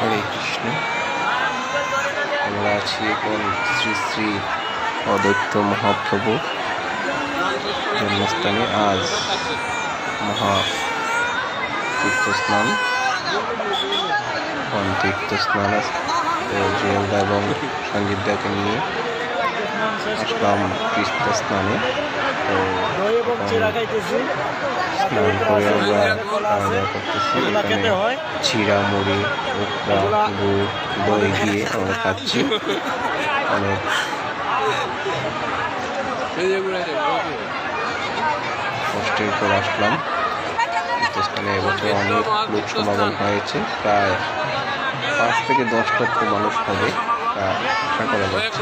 হরে কৃষ্ণ। আমরা আছি এখন শ্রী শ্রী অদ্বৈত মহাপ্রভু জন্মস্থানে। আজ মহা তীর্থস্নান, তীর্থস্নান জিয়ালদা এবং সঞ্জীবদাকে নিয়ে আসলাম তীর্থস্নানে। তো স্নান করে আমরা খাওয়া করতেছি। এখানে চিড়া, মুড়ি, উখড়া, গুড়, দই দিয়ে আমরা খাচ্ছি। অনেক কষ্টের পর আসলাম তীর্থস্থানে। এবছর অনেক লোক সমাগম হয়েছে, প্রায় 5 থেকে 10 লক্ষ মানুষ হবে আশা করা যাচ্ছে।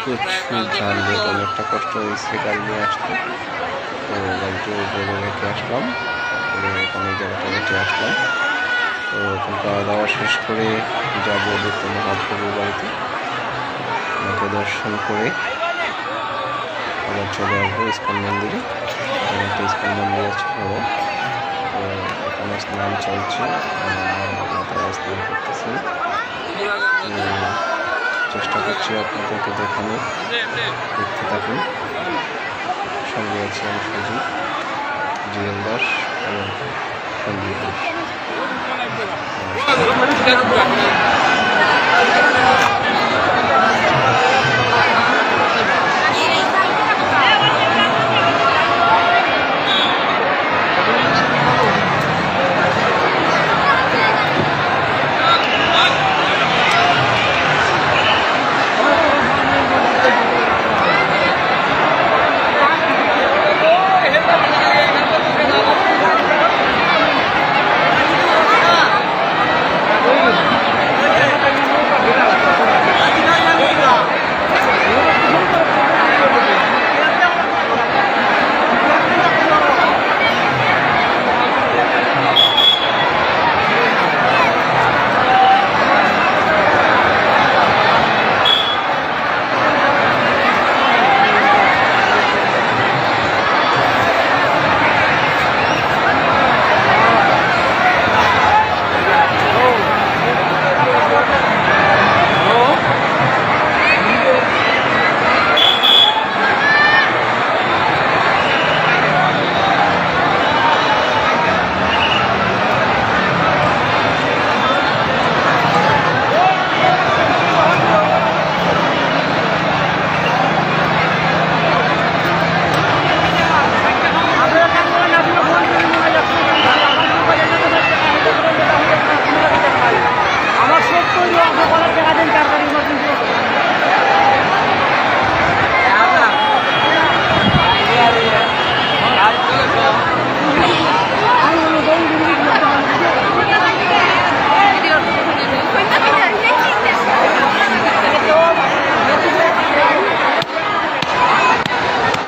প্রচুর যানজট, অনেকটা কষ্ট হয়েছে গাড়ি নিয়ে আসতে। তো গাড়িটি উপরে রেখে আসলাম, এখানে জায়গাটা রেখে আসলাম। তো এখন খাওয়া দাওয়া শেষ করে যাবো অদ্বৈত মহাপ্রভুর বাড়িতে। ওনাকে দর্শন করে আবার চলে আসবো ইস্কন মন্দিরে। এখানে একটা ইস্কন মন্দির আছে বড়। তো এখানে স্নান চলছে, মাথায় স্নান করতেছি। চেষ্টা করছি আপনাদেরকে দেখানো, দেখতে থাকুন। সঙ্গে আছি আমি সজীব, জিএল দাস এবং সঞ্জীব দাস।